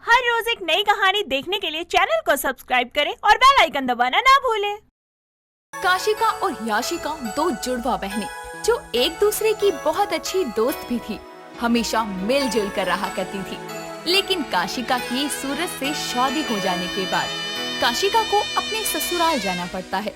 हर रोज एक नई कहानी देखने के लिए चैनल को सब्सक्राइब करें और बेल आइकन दबाना ना भूलें। काशिका और याशिका दो जुड़वा बहनें जो एक दूसरे की बहुत अच्छी दोस्त भी थी, हमेशा मिलजुल कर रहा करती थी। लेकिन काशिका की सूरज से शादी हो जाने के बाद काशिका को अपने ससुराल जाना पड़ता है।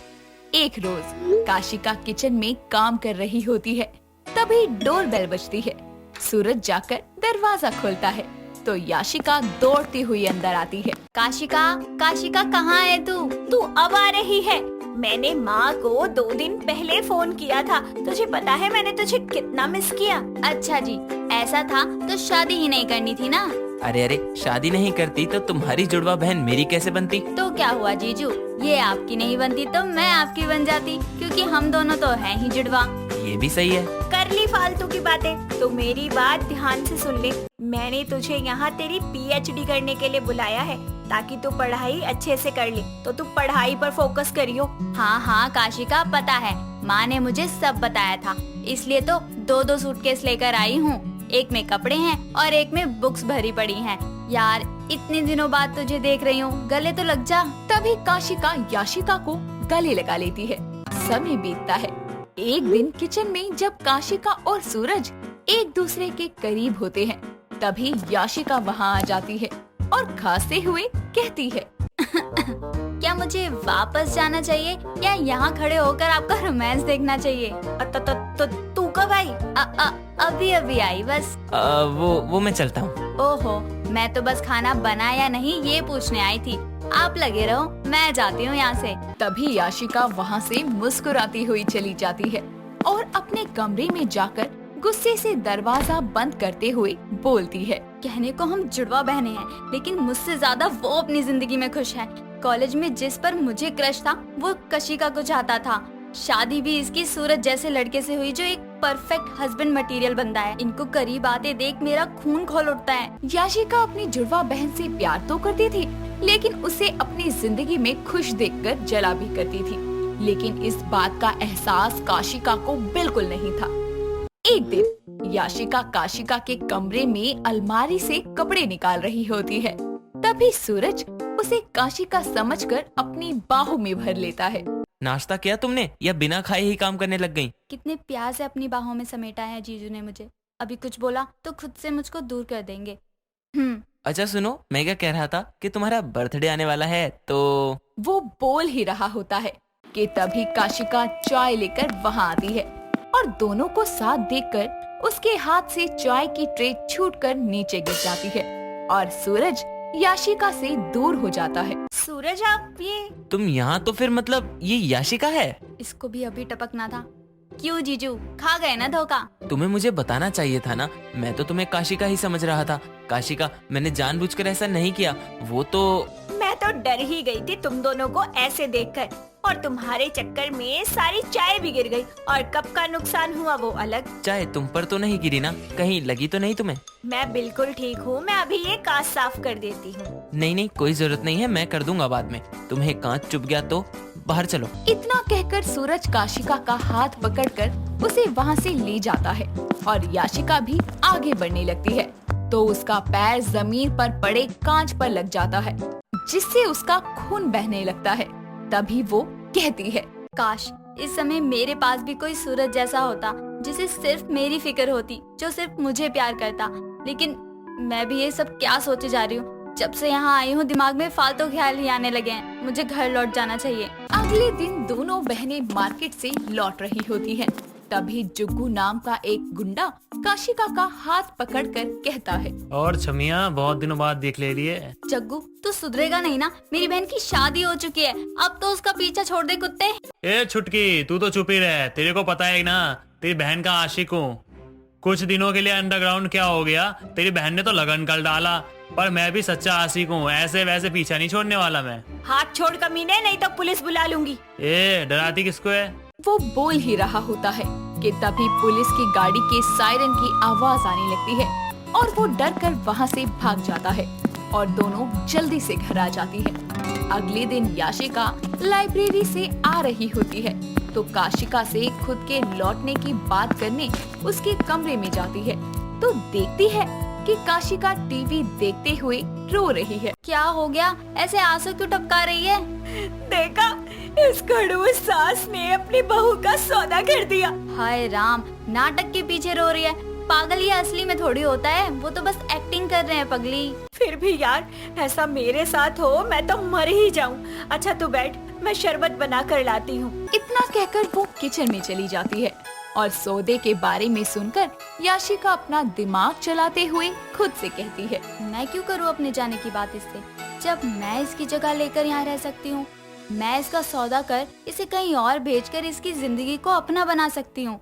एक रोज काशिका किचन में काम कर रही होती है, तभी डोर बेल बजती है। सूरज जाकर दरवाजा खोलता है तो याशिका दौड़ती हुई अंदर आती है। काशिका, काशिका कहाँ है तू? तू अब आ रही है? मैंने माँ को 2 दिन पहले फोन किया था। तुझे पता है मैंने तुझे कितना मिस किया। अच्छा जी, ऐसा था तो शादी ही नहीं करनी थी ना। अरे शादी नहीं करती तो तुम्हारी जुड़वा बहन मेरी कैसे बनती? तो क्या हुआ जीजू, ये आपकी नहीं बनती तो मैं आपकी बन जाती, क्योंकि हम दोनों तो हैं ही जुड़वा। ये भी सही है। कर ली फालतू की बातें। तो मेरी बात ध्यान से सुन ले। मैंने तुझे यहाँ तेरी PhD करने के लिए बुलाया है ताकि तू पढ़ाई अच्छे से कर ले। तो तू पढ़ाई पर फोकस करियो। हाँ हाँ काशिका, पता है, माँ ने मुझे सब बताया था, इसलिए तो 2-2 सूटकेस लेकर आई हूँ। एक में कपड़े हैं और एक में बुक्स भरी पड़ी हैं। यार इतने दिनों बाद तुझे देख रही हूँ, गले तो लग जा। तभी काशिका याशिका को गले लगा लेती है। समय बीतता है। एक दिन किचन में जब काशिका और सूरज एक दूसरे के करीब होते हैं, तभी याशिका वहाँ आ जाती है और खांसते हुए कहती है क्या मुझे वापस जाना चाहिए या यहाँ खड़े होकर आपका रोमांस देखना चाहिए? तो तू कब आई? अभी अभी आई बस। वो मैं चलता हूँ। ओहो, मैं तो बस खाना बना या नहीं ये पूछने आई थी। आप लगे रहो, मैं जाती हूँ यहाँ से। तभी याशिका वहाँ से मुस्कुराती हुई चली जाती है और अपने कमरे में जाकर गुस्से से दरवाजा बंद करते हुए बोलती है, कहने को हम जुड़वा बहने हैं, लेकिन मुझसे ज्यादा वो अपनी जिंदगी में खुश है। कॉलेज में जिस पर मुझे क्रश था वो काशिका को चाहता था। शादी भी इसकी सूरज जैसे लड़के से हुई जो एक परफेक्ट हस्बैंड मटेरियल बंदा है। इनको करीब आते देख मेरा खून खौल उठता है। याशिका अपनी जुड़वा बहन से प्यार तो करती थी, लेकिन उसे अपनी जिंदगी में खुश देखकर जला भी करती थी। लेकिन इस बात का एहसास काशिका को बिल्कुल नहीं था। एक दिन याशिका काशिका के कमरे में अलमारी से कपड़े निकाल रही होती है, तभी सूरज उसे काशिका समझकर अपनी बाहों में भर लेता है। नाश्ता किया तुमने या बिना खाए ही काम करने लग गई? कितने प्यार से अपनी बाहों में समेटा है जीजू ने मुझे। अभी कुछ बोला तो खुद से मुझको दूर कर देंगे। अच्छा सुनो, मैं क्या कह रहा था कि तुम्हारा बर्थडे आने वाला है तो। वो बोल ही रहा होता है कि तभी काशिका चाय लेकर वहाँ आती है और दोनों को साथ देखकर उसके हाथ से चाय की ट्रे छूटकर नीचे गिर जाती है और सूरज याशिका से दूर हो जाता है। सूरज आप ये? तुम यहाँ तो फिर मतलब ये याशिका है? इसको भी अभी टपकना था। क्यों जीजू, खा गए ना धोखा? तुम्हें मुझे बताना चाहिए था ना, मैं तो तुम्हें काशिका ही समझ रहा था। काशिका, मैंने जानबूझकर ऐसा नहीं किया। वो तो मैं तो डर ही गई थी तुम दोनों को ऐसे देखकर, और तुम्हारे चक्कर में सारी चाय भी गिर गई और कब का नुकसान हुआ वो अलग। चाय तुम पर तो नहीं गिरी ना? कहीं लगी तो नहीं तुम्हें? मैं बिल्कुल ठीक हूँ, मैं अभी ये कांच साफ कर देती हूँ। नहीं, कोई जरूरत नहीं है, मैं कर दूंगा बाद में। तुम्हें कांच चुभ गया तो बाहर चलो। इतना कहकर सूरज काशिका का हाथ पकड़कर उसे वहाँ से ले जाता है और याशिका भी आगे बढ़ने लगती है तो उसका पैर जमीन पर पड़े कांच पर लग जाता है, जिससे उसका खून बहने लगता है। तभी वो कहती है, काश इस समय मेरे पास भी कोई सूरज जैसा होता जिसे सिर्फ मेरी फिक्र होती, जो सिर्फ मुझे प्यार करता। लेकिन मैं भी ये सब क्या सोचे जा रही हूँ। जब से यहाँ आई हूँ दिमाग में फालतू ख्याल ही आने लगे हैं। मुझे घर लौट जाना चाहिए। अगले दिन दोनों बहनें मार्केट से लौट रही होती हैं। तभी जुग्गू नाम का एक गुंडा काशिका का हाथ पकड़कर कहता है, और छमिया, बहुत दिनों बाद देख ले रही है। जग्गू तू सुधरेगा नहीं ना? मेरी बहन की शादी हो चुकी है, अब तो उसका पीछा छोड़ दे कुत्ते। ए छुटकी, तू तो चुप ही रह। तेरे को पता है ना, तेरी बहन का आशिक हूँ। कुछ दिनों के लिए अंडरग्राउंड क्या हो गया, तेरी बहन ने तो लगन कर डाला, पर मैं भी सच्चा आशिक हूँ। ऐसे वैसे पीछा नहीं छोड़ने वाला मैं। हाथ छोड़ कमीने, नहीं तो पुलिस बुला लूंगी। ए डराती किसको है? वो बोल ही रहा होता है कि तभी पुलिस की गाड़ी के सायरन की आवाज आने लगती है और वो डर कर वहाँ से भाग जाता है और दोनों जल्दी से घर आ जाती है। अगले दिन याशिका लाइब्रेरी से आ रही होती है तो काशिका से खुद के लौटने की बात करने उसके कमरे में जाती है तो देखती है कि काशिका टीवी देखते हुए रो रही है। क्या हो गया, ऐसे आंसू क्यों टपका रही है? देखा, इस खड़ूस सास ने अपनी बहू का सौदा कर दिया। हाय राम, नाटक के पीछे रो रही है। पागल ये असली में थोड़ी होता है, वो तो बस एक्टिंग कर रहे हैं पगली। फिर भी यार, ऐसा मेरे साथ हो मैं तो मर ही जाऊं। अच्छा तू बैठ, मैं शरबत बना कर लाती हूँ। इतना कहकर वो किचन में चली जाती है और सौदे के बारे में सुनकर याशिका अपना दिमाग चलाते हुए खुद से कहती है, मैं क्यों करूँ अपने जाने की बात इससे, जब मैं इसकी जगह लेकर यहाँ रह सकती हूँ। मैं इसका सौदा कर इसे कहीं और भेजकर इसकी जिंदगी को अपना बना सकती हूँ।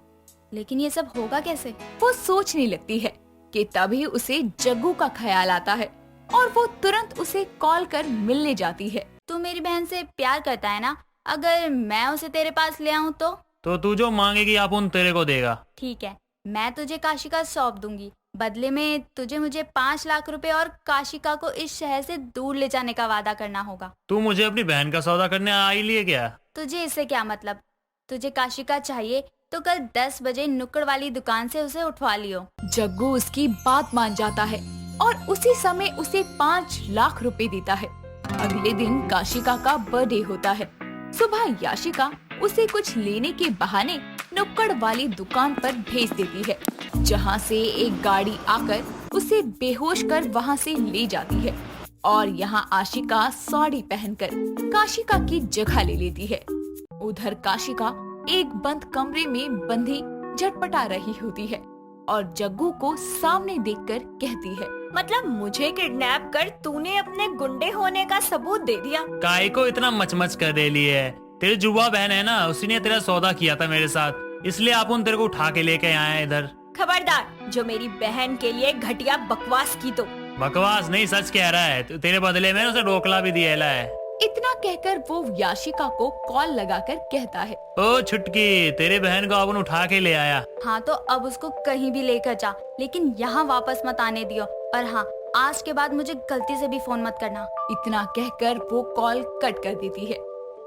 लेकिन ये सब होगा कैसे? वो सोचने लगती है कि तभी उसे जग्गू का ख्याल आता है और वो तुरंत उसे कॉल कर मिलने जाती है। तू मेरी बहन से प्यार करता है ना? अगर मैं उसे तेरे पास ले आऊँ तो तू जो मांगेगी अपुन तेरे को देगा। ठीक है, मैं तुझे काशिका सौंप दूंगी। बदले में तुझे मुझे 5 लाख रुपए और काशिका को इस शहर से दूर ले जाने का वादा करना होगा। तू मुझे अपनी बहन का सौदा करने आई लिए क्या? तुझे इससे क्या मतलब? तुझे काशिका चाहिए तो कल 10 बजे नुक्कड़ वाली दुकान से उसे उठवा लियो। जग्गू उसकी बात मान जाता है और उसी समय उसे 5 लाख रुपए देता है। अगले दिन काशिका का बर्थडे होता है। सुबह याशिका उसे कुछ लेने के बहाने नुक्कड़ वाली दुकान पर भेज देती है, जहां से एक गाड़ी आकर उसे बेहोश कर वहां से ले जाती है और यहाँ आशिका साड़ी पहनकर काशिका की जगह ले लेती है। उधर काशिका एक बंद कमरे में बंधी झटपटा रही होती है और जग्गू को सामने देखकर कहती है, मतलब मुझे किडनैप कर तूने अपने गुंडे होने का सबूत दे दिया। काय को इतना मचमच कर दे ली है? तेरी जुआ बहन है ना, उसी ने तेरा सौदा किया था मेरे साथ, इसलिए अपुन तेरे को उठा के लेके आए हैं इधर। खबरदार, जो मेरी बहन के लिए घटिया बकवास की तो। बकवास नहीं, सच कह रहा है। तेरे बदले में उसे रोकला भी दिया है। इतना कहकर वो याशिका को कॉल लगाकर कहता है, ओ छुटकी, तेरी बहन को अपन उठा के ले आया। हाँ तो अब उसको कहीं भी लेकर जा, लेकिन यहाँ वापस मत आने दियो। और हाँ, आज के बाद मुझे गलती से भी फोन मत करना। इतना कहकर वो कॉल कट कर देती है।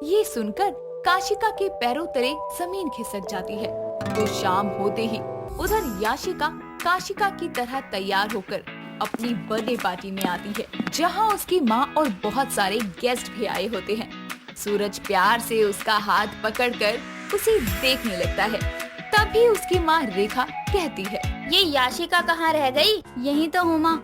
ये सुनकर काशिका के पैरों तले जमीन खिसक जाती है। तो शाम होते ही उधर याशिका काशिका की तरह तैयार होकर अपनी बर्थडे पार्टी में आती है, जहां उसकी माँ और बहुत सारे गेस्ट भी आए होते हैं। सूरज प्यार से उसका हाथ पकड़कर उसे देखने लगता है। तभी उसकी माँ रेखा कहती है, ये याशिका कहाँ रह गई? यही तो हूँ माँ।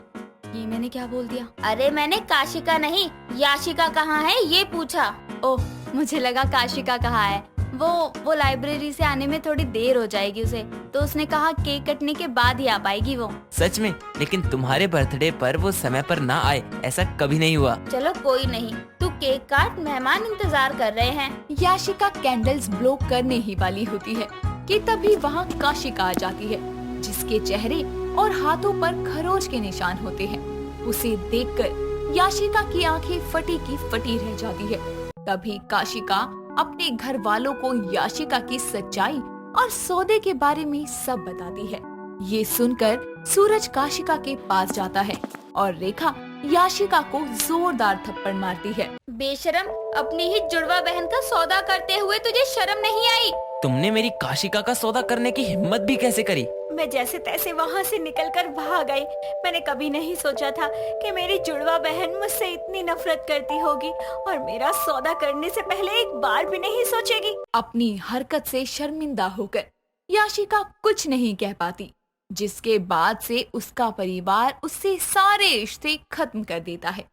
ये मैंने क्या बोल दिया? अरे मैंने काशिका नहीं, याशिका कहाँ है ये पूछा। ओह, मुझे लगा काशिका कहाँ है। वो लाइब्रेरी से आने में थोड़ी देर हो जाएगी उसे, तो उसने कहा केक कटने के बाद ही आ पाएगी वो। सच में? लेकिन तुम्हारे बर्थडे पर वो समय पर ना आए, ऐसा कभी नहीं हुआ। चलो कोई नहीं, तू केक काट, मेहमान इंतजार कर रहे हैं। याशिका कैंडल्स ब्लो करने ही वाली होती है कि तभी वहाँ काशिका आ जाती है, जिसके चेहरे और हाथों पर खरोच के निशान होते हैं। उसे देखकर याशिका की आंखें फटी की फटी रह जाती है। तभी काशिका अपने घर वालों को याशिका की सच्चाई और सौदे के बारे में सब बताती है। ये सुनकर सूरज काशिका के पास जाता है और रेखा याशिका को जोरदार थप्पड़ मारती है। बेशरम, अपनी ही जुड़वा बहन का सौदा करते हुए तुझे शर्म नहीं आई? तुमने मेरी काशिका का सौदा करने की हिम्मत भी कैसे करी? मैं जैसे तैसे वहाँ से निकलकर भाग आई। मैंने कभी नहीं सोचा था कि मेरी जुड़वा बहन मुझसे इतनी नफरत करती होगी और मेरा सौदा करने से पहले एक बार भी नहीं सोचेगी। अपनी हरकत से शर्मिंदा होकर याशिका कुछ नहीं कह पाती, जिसके बाद से उसका परिवार उससे सारे रिश्ते खत्म कर देता है।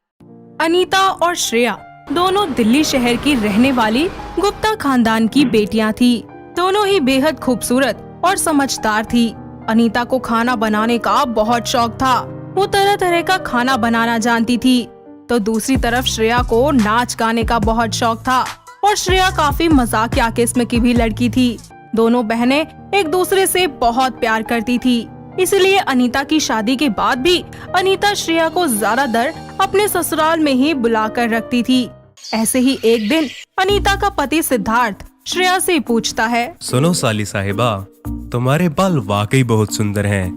अनीता और श्रेया दोनों दिल्ली शहर की रहने वाली गुप्ता खानदान की बेटियां थी। दोनों ही बेहद खूबसूरत और समझदार थी। अनीता को खाना बनाने का बहुत शौक था। वो तरह तरह का खाना बनाना जानती थी। तो दूसरी तरफ श्रेया को नाच गाने का बहुत शौक था और श्रेया काफी मजाकिया किस्म की भी लड़की थी। दोनों बहनें एक दूसरे से बहुत प्यार करती थी। इसलिए अनीता की शादी के बाद भी अनीता श्रेया को ज्यादातर अपने ससुराल में ही बुलाकर रखती थी। ऐसे ही एक दिन अनीता का पति सिद्धार्थ श्रेया से पूछता है, सुनो साली साहिबा, तुम्हारे बाल वाकई बहुत सुंदर हैं।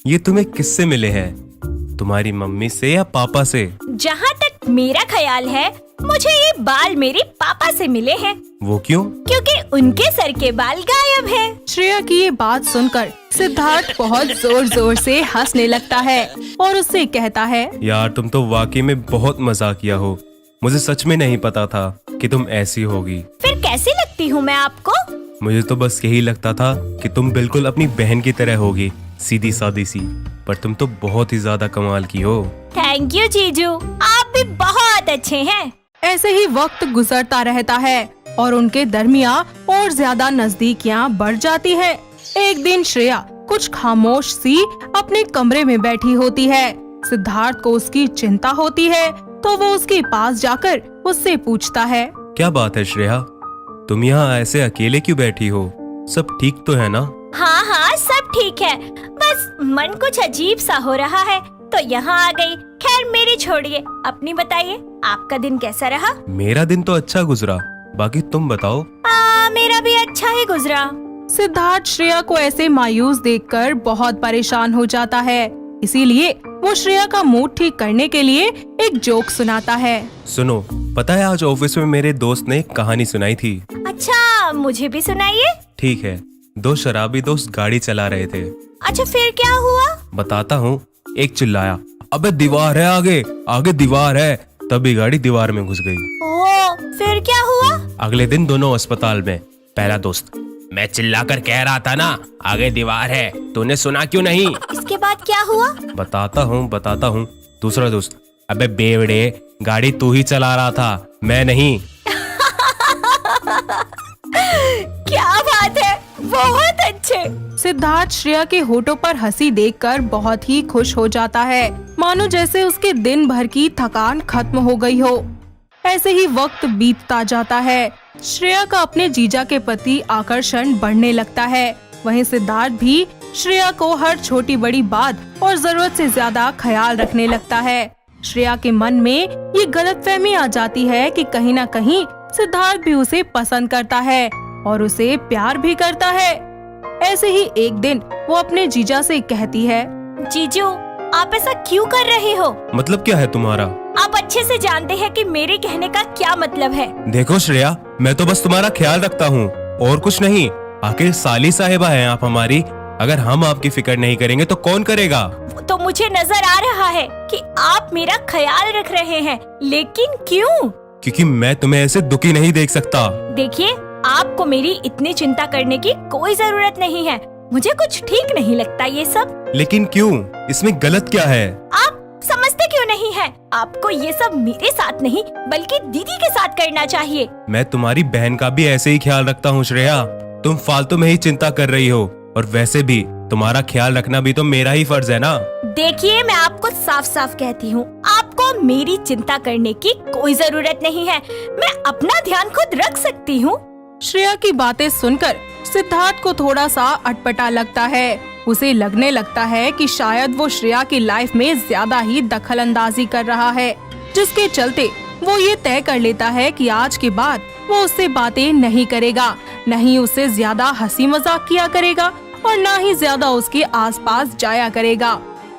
ये तुम्हें किससे मिले हैं? तुम्हारी मम्मी से या पापा से? जहाँ तक मेरा ख्याल है, मुझे ये बाल मेरे पापा से मिले हैं। वो क्यों? क्योंकि उनके सर के बाल गायब हैं। श्रेया की ये बात सुनकर सिद्धार्थ बहुत जोर जोर से हंसने लगता है और उससे कहता है, यार तुम तो वाकई में बहुत मजाक किया हो। मुझे सच में नहीं पता था कि तुम ऐसी होगी। फिर कैसी लगती हूँ मैं आपको? मुझे तो बस यही लगता था कि तुम बिल्कुल अपनी बहन की तरह होगी, सीधी सादी सी। पर तुम तो बहुत ही ज्यादा कमाल की हो। थैंक यू जीजू, आप भी बहुत अच्छे हैं। ऐसे ही वक्त गुजरता रहता है और उनके दरमियान और ज्यादा नजदीकियां बढ़ जाती है। एक दिन श्रेया कुछ खामोश सी अपने कमरे में बैठी होती है। सिद्धार्थ को उसकी चिंता होती है तो वो उसके पास जाकर उससे पूछता है, क्या बात है श्रेया, तुम यहाँ ऐसे अकेले क्यों बैठी हो? सब ठीक तो है ना? हाँ हाँ सब ठीक है, बस मन कुछ अजीब सा हो रहा है तो यहाँ आ गई। खैर मेरी छोड़िए, अपनी बताइए, आपका दिन कैसा रहा? मेरा दिन तो अच्छा गुजरा, बाकी तुम बताओ। मेरा भी अच्छा ही गुजरा। सिद्धार्थ श्रेया को ऐसे मायूस देखकर बहुत परेशान हो जाता है। इसीलिए वो श्रेया का मूड ठीक करने के लिए एक जोक सुनाता है। सुनो, पता है आज ऑफिस में मेरे दोस्त ने एक कहानी सुनाई थी। अच्छा मुझे भी सुनाइए। ठीक है, दो शराबी दोस्त गाड़ी चला रहे थे। अच्छा फिर क्या हुआ? बताता हूँ। एक चिल्लाया, अबे दीवार है आगे, आगे दीवार है। तभी गाड़ी दीवार में घुस गई। ओ, फिर क्या हुआ? अगले दिन दोनों अस्पताल में। पहला दोस्त, मैं चिल्लाकर कह रहा था ना आगे दीवार है, तूने सुना क्यों नहीं? इसके बाद क्या हुआ? बताता हूँ। दूसरा दोस्त, अबे बेवड़े, गाड़ी तू ही चला रहा था, मैं नहीं। क्या बात है, बहुत अच्छे। सिद्धार्थ श्रेया के होठों पर हंसी देखकर बहुत ही खुश हो जाता है, मानो जैसे उसके दिन भर की थकान खत्म हो गई हो। ऐसे ही वक्त बीतता जाता है। श्रेया का अपने जीजा के प्रति आकर्षण बढ़ने लगता है। वहीं सिद्धार्थ भी श्रेया को हर छोटी बड़ी बात और जरूरत से ज्यादा ख्याल रखने लगता है। श्रेया के मन में ये गलतफहमी आ जाती है कि कहीं न कहीं सिद्धार्थ भी उसे पसंद करता है और उसे प्यार भी करता है। ऐसे ही एक दिन वो अपने जीजा से कहती है, जीजू आप ऐसा क्यों कर रहे हो? मतलब क्या है तुम्हारा? आप अच्छे से जानते हैं कि मेरे कहने का क्या मतलब है। देखो श्रेया, मैं तो बस तुम्हारा ख्याल रखता हूँ और कुछ नहीं। आखिर साली साहिबा हैं आप हमारी, अगर हम आपकी फिक्र नहीं करेंगे तो कौन करेगा? तो मुझे नजर आ रहा है कि आप मेरा ख्याल रख रहे हैं, लेकिन क्यों? क्योंकि मैं तुम्हें ऐसे दुखी नहीं देख सकता। देखिए, आपको मेरी इतनी चिंता करने की कोई जरूरत नहीं है। मुझे कुछ ठीक नहीं लगता ये सब। लेकिन क्यों? इसमें गलत क्या है? आप समझते क्यों नहीं है? आपको ये सब मेरे साथ नहीं बल्कि दीदी के साथ करना चाहिए। मैं तुम्हारी बहन का भी ऐसे ही ख्याल रखता हूँ श्रेया। तुम फालतू में ही चिंता कर रही हो, और वैसे भी तुम्हारा ख्याल रखना भी तो मेरा ही फर्ज है ना। देखिए, मैं आपको साफ साफ कहती हूँ, आपको मेरी चिंता करने की कोई जरूरत नहीं है। मैं अपना ध्यान खुद रख सकती हूँ। श्रेया की बातें सुनकर सिद्धार्थ को थोड़ा सा अटपटा लगता है। उसे लगने लगता है कि शायद वो श्रेया की लाइफ में ज्यादा ही दखल अंदाजी कर रहा है, जिसके चलते वो ये तय कर लेता है कि आज के बाद वो उससे बातें नहीं करेगा, न ही उससे ज्यादा हंसी मजाक किया करेगा और न ही ज्यादा उसके आसपास जाया करेगा।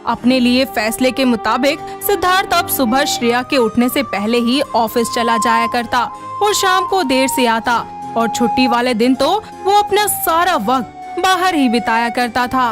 अपने लिए फैसले के मुताबिक सिद्धार्थ अब सुबह श्रेया के उठने से पहले ही ऑफिस चला जाया करता और शाम को देर से आता, और छुट्टी वाले दिन तो वो अपना सारा वक्त बाहर ही बिताया करता था।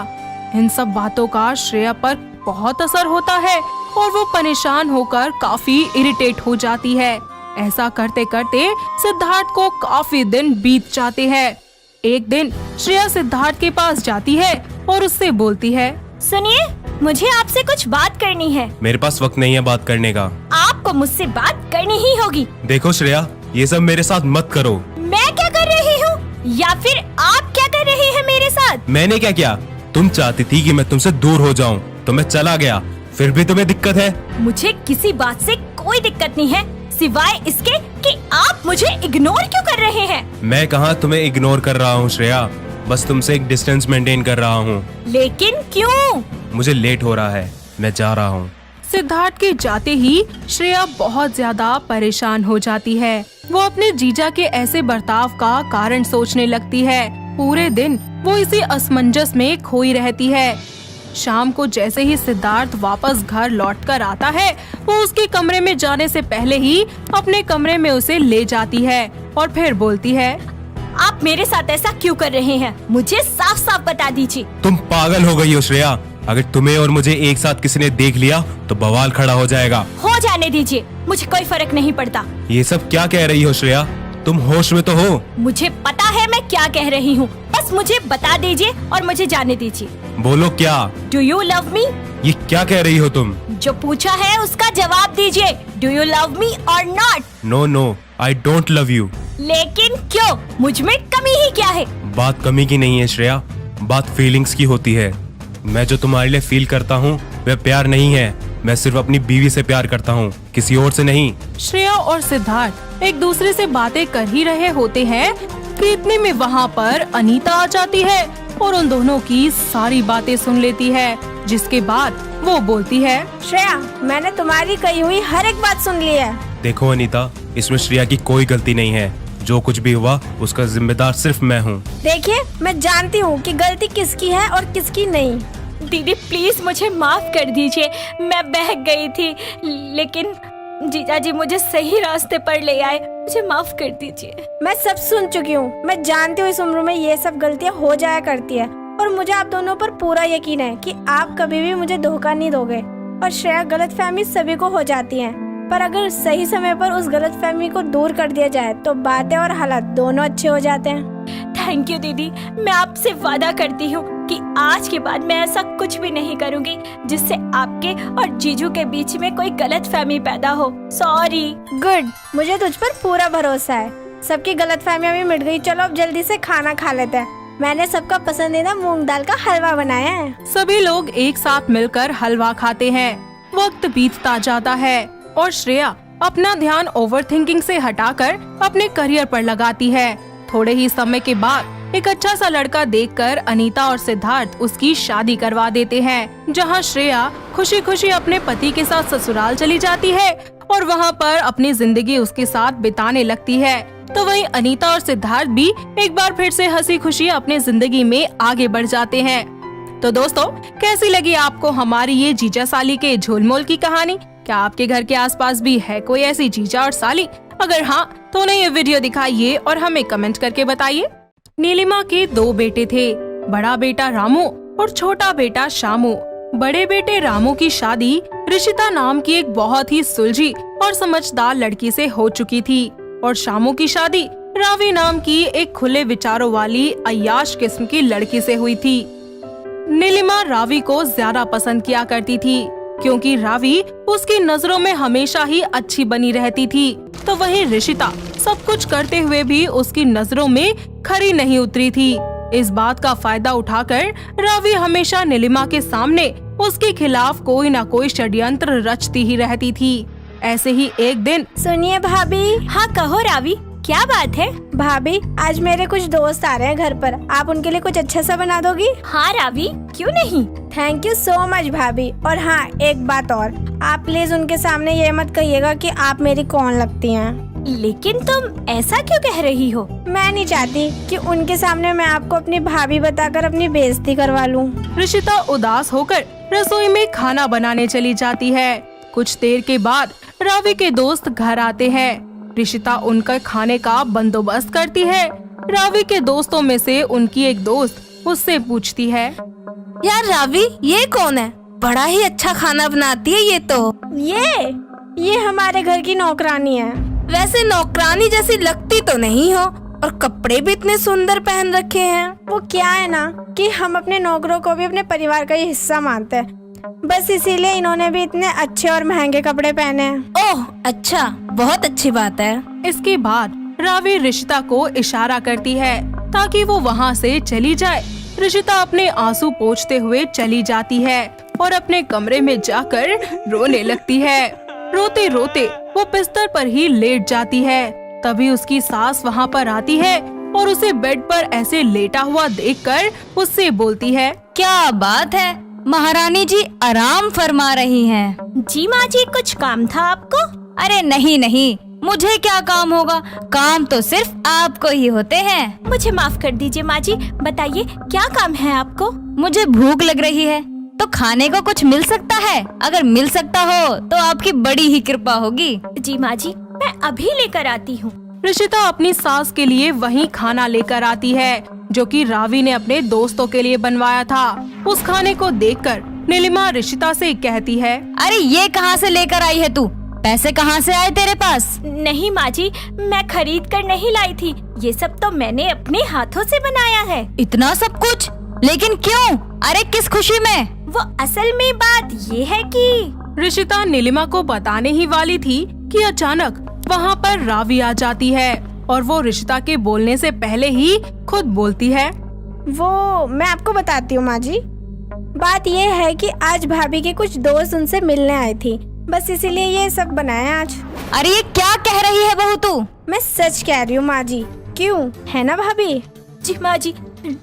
इन सब बातों का श्रेया पर बहुत असर होता है और वो परेशान होकर काफी इरिटेट हो जाती है। ऐसा करते करते सिद्धार्थ को काफी दिन बीत जाते हैं। एक दिन श्रेया सिद्धार्थ के पास जाती है और उससे बोलती है, सुनिए, मुझे आपसे कुछ बात करनी है। मेरे पास वक्त नहीं है बात करने का। आपको मुझसे बात करनी ही होगी। देखो श्रेया, ये सब मेरे साथ मत करो। मैं क्या कर रही हूँ या फिर आप क्या कर रहे हैं मेरे साथ? मैंने क्या किया? तुम चाहती थी कि मैं तुमसे दूर हो जाऊं, तो मैं चला गया। फिर भी तुम्हें दिक्कत है? मुझे किसी बात से कोई दिक्कत नहीं है, सिवाय इसके कि आप मुझे इग्नोर क्यों कर रहे हैं। मैं कहाँ तुम्हें इग्नोर कर रहा हूँ श्रेया, बस तुमसे एक डिस्टेंस मेंटेन कर रहा हूँ। लेकिन क्यों? मुझे लेट हो रहा है, मैं जा रहा हूँ। सिद्धार्थ के जाते ही श्रेया बहुत ज्यादा परेशान हो जाती है। वो अपने जीजा के ऐसे बर्ताव का कारण सोचने लगती है। पूरे दिन वो इसी असमंजस में खोई रहती है। शाम को जैसे ही सिद्धार्थ वापस घर लौटकर आता है, वो उसके कमरे में जाने से पहले ही अपने कमरे में उसे ले जाती है और फिर बोलती है, आप मेरे साथ ऐसा क्यों कर रहे हैं? मुझे साफ साफ बता दीजिए। तुम पागल हो गई हो श्रेया। अगर तुम्हें और मुझे एक साथ किसी ने देख लिया तो बवाल खड़ा हो जाएगा। हो जाने दीजिए, मुझे कोई फर्क नहीं पड़ता। ये सब क्या कह रही हो श्रेया? तुम होश में तो हो? मुझे पता है मैं क्या कह रही हूँ, बस मुझे बता दीजिए और मुझे जाने दीजिए। बोलो क्या? डू यू लव मी? ये क्या कह रही हो तुम? जो पूछा है उसका जवाब दीजिए। डू यू लव मी और not? No no, I don't love you. लेकिन क्यों? मुझ में कमी ही क्या है? बात कमी की नहीं है श्रेया, बात फीलिंग्स की होती है। मैं जो तुम्हारे लिए फील करता हूँ वह प्यार नहीं है। मैं सिर्फ अपनी बीवी से प्यार करता हूँ, किसी और से नहीं। श्रेया और सिद्धार्थ एक दूसरे से बातें कर ही रहे होते हैं कि इतने में वहाँ पर अनीता आ जाती है और उन दोनों की सारी बातें सुन लेती है, जिसके बाद वो बोलती है, श्रेया, मैंने तुम्हारी कही हुई हर एक बात सुन ली है। देखो अनीता, इसमें श्रेया की कोई गलती नहीं है। जो कुछ भी हुआ उसका जिम्मेदार सिर्फ मैं हूँ। देखिए, मैं जानती हूँ कि गलती किसकी है और किसकी नहीं। दीदी प्लीज मुझे माफ कर दीजिए, मैं बहक गई थी, लेकिन जीजा जी मुझे सही रास्ते पर ले आए, मुझे माफ कर दीजिए। मैं सब सुन चुकी हूँ। मैं जानती हूँ इस उम्र में ये सब गलतियाँ हो जाया करती है, और मुझे आप दोनों पर पूरा यकीन है कि आप कभी भी मुझे धोखा नहीं दोगे। और श्रेया, गलतफहमी सभी को हो जाती है, पर अगर सही समय पर उस गलतफहमी को दूर कर दिया जाए तो बातें और हालात दोनों अच्छे हो जाते हैं। थैंक यू दीदी, मैं आपसे वादा करती हूँ कि आज के बाद मैं ऐसा कुछ भी नहीं करूँगी जिससे आपके और जीजू के बीच में कोई गलतफहमी पैदा हो। सॉरी। गुड, मुझे तुझ पर पूरा भरोसा है। सबकी गलतफहमियां भी मिट गई। चलो अब जल्दी से खाना खा लेते हैं। मैंने सबका पसंदीदा मूंग दाल का हलवा बनाया है। सभी लोग एक साथ मिलकर हलवा खाते हैं। वक्त बीतता जाता है और श्रेया अपना ध्यान ओवरथिंकिंग से हटाकर अपने करियर पर लगाती है। थोड़े ही समय के बाद एक अच्छा सा लड़का देखकर अनीता और सिद्धार्थ उसकी शादी करवा देते हैं, जहां श्रेया खुशी खुशी अपने पति के साथ ससुराल चली जाती है और वहां पर अपनी जिंदगी उसके साथ बिताने लगती है। तो वहीं अनीता और सिद्धार्थ भी एक बार फिर से हंसी खुशी अपने जिंदगी में आगे बढ़ जाते हैं। तो दोस्तों, कैसी लगी आपको हमारी ये जीजा साली के झोलमोल की कहानी? क्या आपके घर के आसपास भी है कोई ऐसी जीजा और साली? अगर हाँ, तो उन्हें ये वीडियो दिखाइए और हमें कमेंट करके बताइए। नीलिमा के 2 बेटे थे, बड़ा बेटा रामू और छोटा बेटा शामू। बड़े बेटे रामू की शादी ऋषिता नाम की एक बहुत ही सुलझी और समझदार लड़की से हो चुकी थी और शामू की शादी रावी नाम की एक खुले विचारों वाली अय्याश किस्म की लड़की से हुई थी। नीलिमा रावी को ज्यादा पसंद किया करती थी क्योंकि रावी उसकी नजरों में हमेशा ही अच्छी बनी रहती थी। तो वहीं ऋषिता सब कुछ करते हुए भी उसकी नजरों में खरी नहीं उतरी थी। इस बात का फायदा उठाकर रावी हमेशा नीलिमा के सामने उसके खिलाफ कोई न कोई षड्यंत्र रचती ही रहती थी। ऐसे ही एक दिन, सुनिए भाभी। हाँ कहो रावी, क्या बात है? भाभी, आज मेरे कुछ दोस्त आ रहे हैं घर पर। आप उनके लिए कुछ अच्छा सा बना दोगी? हाँ रावी, क्यों नहीं। थैंक यू सो मच भाभी। और हाँ, एक बात और, आप प्लीज उनके सामने ये मत कहिएगा कि आप मेरी कौन लगती हैं। लेकिन तुम ऐसा क्यों कह रही हो? मैं नहीं चाहती कि उनके सामने मैं आपको अपनी भाभी बताकर अपनी बेइज्जती करवा लूं। ऋषिता उदास होकर रसोई में खाना बनाने चली जाती है। कुछ देर के बाद रावी के दोस्त घर आते हैं। ऋषिता उनका खाने का बंदोबस्त करती है। रावी के दोस्तों में से उनकी एक दोस्त उससे पूछती है, यार रावी, ये कौन है? बड़ा ही अच्छा खाना बनाती है ये तो। ये हमारे घर की नौकरानी है। वैसे नौकरानी जैसी लगती तो नहीं हो, और कपड़े भी इतने सुंदर पहन रखे हैं। वो क्या है ना कि हम अपने नौकरों को भी अपने परिवार का ही हिस्सा मानते हैं, बस इसीलिए इन्होंने भी इतने अच्छे और महंगे कपड़े पहने हैं। ओह अच्छा, बहुत अच्छी बात है। इसके बाद रावी ऋषिता को इशारा करती है ताकि वो वहाँ से चली जाए। ऋषिता अपने आंसू पोंछते हुए चली जाती है और अपने कमरे में जाकर रोने लगती है। रोते रोते वो बिस्तर पर ही लेट जाती है। तभी उसकी सास वहाँ पर आती है और उसे बेड पर ऐसे लेटा हुआ देखकर उससे बोलती है, क्या बात है, महारानी जी आराम फरमा रही हैं। जी माँ जी, कुछ काम था आपको? अरे नहीं नहीं, मुझे क्या काम होगा, काम तो सिर्फ आपको ही होते हैं। मुझे माफ कर दीजिए माँ जी, बताइए क्या काम है आपको? मुझे भूख लग रही है, तो खाने को कुछ मिल सकता है? अगर मिल सकता हो तो आपकी बड़ी ही कृपा होगी। जी माँ जी, मैं अभी लेकर आती हूँ। ऋषिता अपनी सास के लिए वही खाना लेकर आती है जो कि रावी ने अपने दोस्तों के लिए बनवाया था। उस खाने को देखकर नीलिमा ऋषिता से कहती है, अरे ये कहाँ से लेकर आई है तू? पैसे कहाँ से आए तेरे पास? नहीं माँ जी, मैं खरीद कर नहीं लाई थी, ये सब तो मैंने अपने हाथों से बनाया है। इतना सब कुछ? लेकिन क्यों? अरे किस खुशी में? वो असल में बात ये है कि ऋषिता नीलिमा को बताने ही वाली थी कि अचानक वहाँ पर रावी आ जाती है और वो ऋषिता के बोलने से पहले ही खुद बोलती है, वो मैं आपको बताती हूँ माँ जी। बात ये है कि आज भाभी के कुछ दोस्त उनसे मिलने आए थी, बस इसीलिए ये सब बनाया आज। अरे ये क्या कह रही है बहू तू? मैं सच कह रही हूँ माँ जी। क्यों, है ना भाभी? जी माँ जी,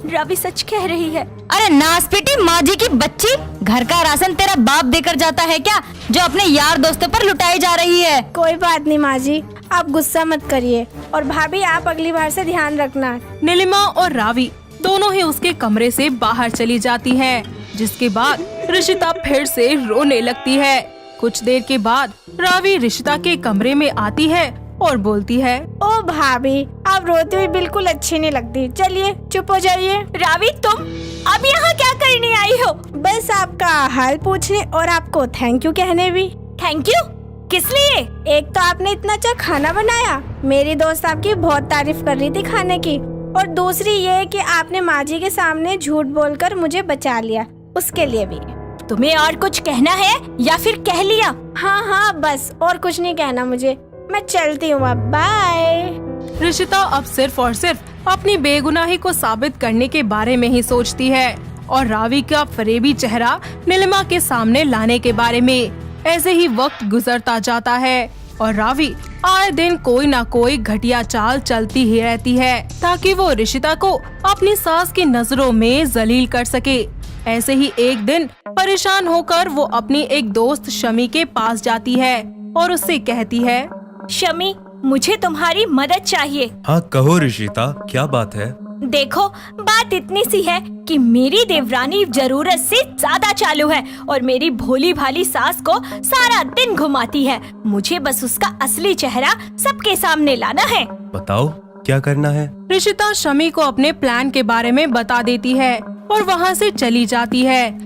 रावी सच कह रही है। अरे नासपीटी माँ जी की बच्ची, घर का राशन तेरा बाप देकर जाता है क्या, जो अपने यार दोस्तों पर लुटाई जा रही है? कोई बात नहीं माँ जी, आप गुस्सा मत करिए। और भाभी आप अगली बार से ध्यान रखना। नीलिमा और रावी दोनों ही उसके कमरे से बाहर चली जाती हैं, जिसके बाद ऋषिता फिर से रोने लगती है। कुछ देर के बाद रावी ऋषिता के कमरे में आती है और बोलती है, ओ भाभी, आप रोती हुई बिल्कुल अच्छी नहीं लगती। चलिए चुप हो जाइए। रावी, तुम अब यहाँ क्या करने आई हो? बस आपका हाल पूछने और आपको थैंक यू कहने भी। Thank you? किस लिए? एक तो आपने इतना अच्छा खाना बनाया, मेरी दोस्त आपकी बहुत तारीफ कर रही थी खाने की, और दूसरी ये कि आपने माँ जी के सामने झूठ बोलकर मुझे बचा लिया, उसके लिए भी। तुम्हें और कुछ कहना है या फिर कह लिया? हाँ, बस और कुछ नहीं कहना मुझे। मैं चलती हूँ अब, बाय। ऋषिता अब सिर्फ और सिर्फ अपनी बेगुनाही को साबित करने के बारे में ही सोचती है और रावी का फरेबी चेहरा नीलिमा के सामने लाने के बारे में। ऐसे ही वक्त गुजरता जाता है और रावी आए दिन कोई ना कोई घटिया चाल चलती ही रहती है ताकि वो ऋषिता को अपनी सास की नजरों में जलील कर सके। ऐसे ही एक दिन परेशान होकर वो अपनी एक दोस्त शमी के पास जाती है और उससे कहती है, शमी, मुझे तुम्हारी मदद चाहिए। हाँ कहो ऋषिता, क्या बात है? देखो, बात इतनी सी है कि मेरी देवरानी जरूरत से ज्यादा चालू है और मेरी भोली भाली सास को सारा दिन घुमाती है। मुझे बस उसका असली चेहरा सबके सामने लाना है। बताओ क्या करना है? ऋषिता शमी को अपने प्लान के बारे में बता देती है और वहाँ से चली जाती है।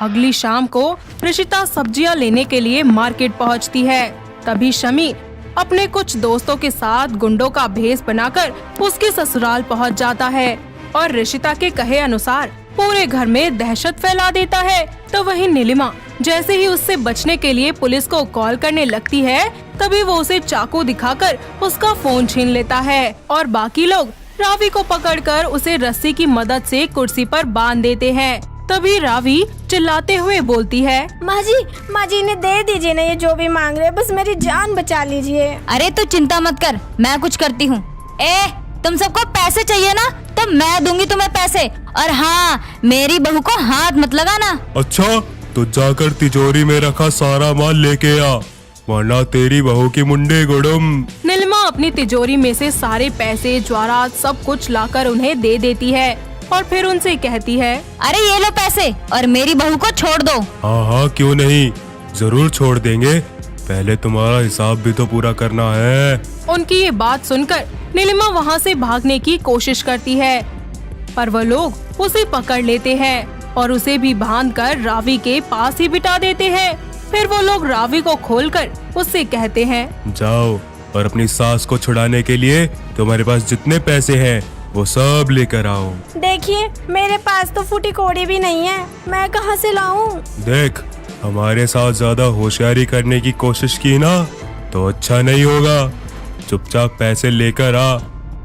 अगली शाम को ऋषिता सब्जियाँ लेने के लिए मार्केट पहुँचती है। तभी शमी अपने कुछ दोस्तों के साथ गुंडों का भेष बनाकर उसके ससुराल पहुंच जाता है और ऋषिता के कहे अनुसार पूरे घर में दहशत फैला देता है। तो वहीं नीलिमा जैसे ही उससे बचने के लिए पुलिस को कॉल करने लगती है, तभी वो उसे चाकू दिखाकर उसका फोन छीन लेता है और बाकी लोग रावी को पकड़कर उसे रस्सी की मदद से कुर्सी पर बांध देते हैं। तभी रावी चिल्लाते हुए बोलती है, माँ जी ने दे दीजिए ना ये जो भी मांग रहे, बस मेरी जान बचा लीजिए। अरे तू चिंता मत कर, मैं कुछ करती हूँ। तुम सबको पैसे चाहिए ना, तो मैं दूंगी तुम्हें पैसे। और हाँ, मेरी बहू को हाथ मत लगाना। अच्छा, तो जाकर तिजोरी में रखा सारा माल लेके आ, वरना तेरी बहू की मुंडे गुड़ुम। नीलिमा अपनी तिजोरी में से सारे पैसे ज्वारात सब कुछ लाकर उन्हें दे देती है और फिर उनसे कहती है, अरे ये लो पैसे और मेरी बहू को छोड़ दो। हाँ, क्यों नहीं, जरूर छोड़ देंगे, पहले तुम्हारा हिसाब भी तो पूरा करना है। उनकी ये बात सुनकर नीलिमा वहाँ से भागने की कोशिश करती है, पर वो लोग उसे पकड़ लेते हैं और उसे भी बांधकर रावी के पास ही बिठा देते हैं। फिर वो लोग रावी को खोलकर उससे कहते हैं, जाओ और अपनी सास को छुड़ाने के लिए तुम्हारे पास जितने पैसे हैं वो सब लेकर आओ। देखिए, मेरे पास तो फूटी कौड़ी भी नहीं है, मैं कहाँ से लाऊं? देख, हमारे साथ ज्यादा होशियारी करने की कोशिश की ना तो अच्छा नहीं होगा। चुपचाप पैसे लेकर आ,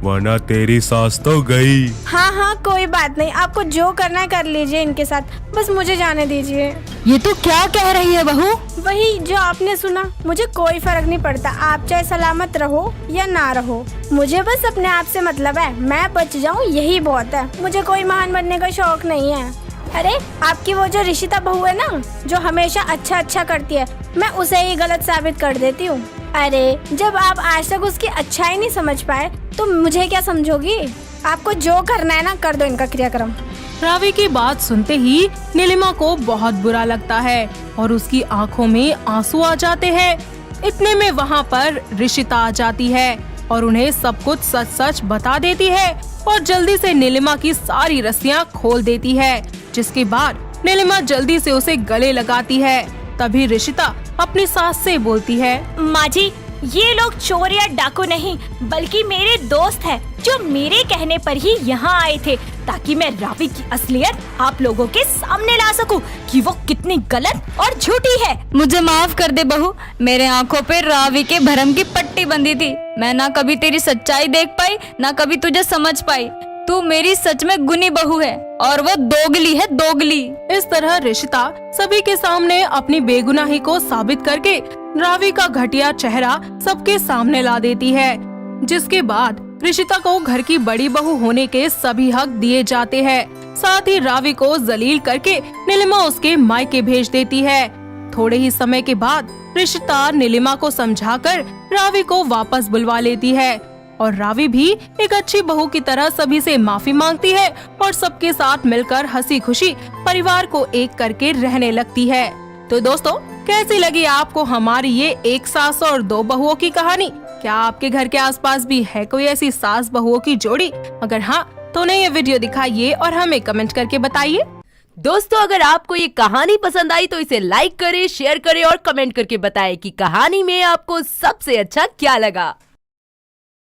वरना तेरी सास तो गई। हाँ, कोई बात नहीं, आपको जो करना है कर लीजिए इनके साथ, बस मुझे जाने दीजिए। ये तू क्या कह रही है बहू? वही जो आपने सुना, मुझे कोई फर्क नहीं पड़ता, आप चाहे सलामत रहो या ना रहो, मुझे बस अपने आप से मतलब है, मैं बच जाऊँ यही बहुत है, मुझे कोई महान बनने का शौक नहीं है। अरे आपकी वो जो ऋषिता बहू है ना, जो हमेशा अच्छा करती है, मैं उसे ही गलत साबित कर देती हूँ। अरे जब आप आज तक उसकी अच्छाई नहीं समझ पाए तो मुझे क्या समझोगी? आपको जो करना है ना कर दो इनका क्रियाक्रम। रावी की बात सुनते ही नीलिमा को बहुत बुरा लगता है और उसकी आंखों में आंसू आ जाते हैं। इतने में वहाँ पर ऋषिता आ जाती है और उन्हें सब कुछ सच सच बता देती है और जल्दी से नीलिमा की सारी रस्सियाँ खोल देती है, जिसके बाद नीलिमा जल्दी से उसे गले लगाती है। तभी ऋषिता अपनी सास से बोलती है, माँ जी, ये लोग चोर या डाकू नहीं बल्कि मेरे दोस्त हैं जो मेरे कहने पर ही यहाँ आए थे ताकि मैं रावी की असलियत आप लोगों के सामने ला सकूं कि वो कितनी गलत और झूठी है। मुझे माफ कर दे बहू, मेरे आंखों पे रावी के भरम की पट्टी बंधी थी। मैं ना कभी तेरी सच्चाई देख पाई ना कभी तुझे समझ पाई। तू मेरी सच में गुनी बहू है और वो दोगली है, दोगली। इस तरह ऋषिता सभी के सामने अपनी बेगुनाही को साबित करके रावी का घटिया चेहरा सबके सामने ला देती है, जिसके बाद ऋषिता को घर की बड़ी बहू होने के सभी हक दिए जाते हैं। साथ ही रावी को जलील करके नीलिमा उसके मायके भेज देती है। थोड़े ही समय के बाद ऋषिता नीलिमा को समझाकर रावी को वापस बुलवा लेती है और रावी भी एक अच्छी बहू की तरह सभी से माफी मांगती है और सबके साथ मिलकर हंसी खुशी परिवार को एक करके रहने लगती है। तो दोस्तों, कैसी लगी आपको हमारी ये एक सास और दो बहुओं की कहानी? क्या आपके घर के आसपास भी है कोई ऐसी सास बहुओं की जोड़ी? अगर हाँ, तो उन्हें ये वीडियो दिखाइए और हमें कमेंट करके बताइए। दोस्तों, अगर आपको ये कहानी पसंद आई तो इसे लाइक करें, शेयर करें और कमेंट करके बताएं कि कहानी में आपको सबसे अच्छा क्या लगा।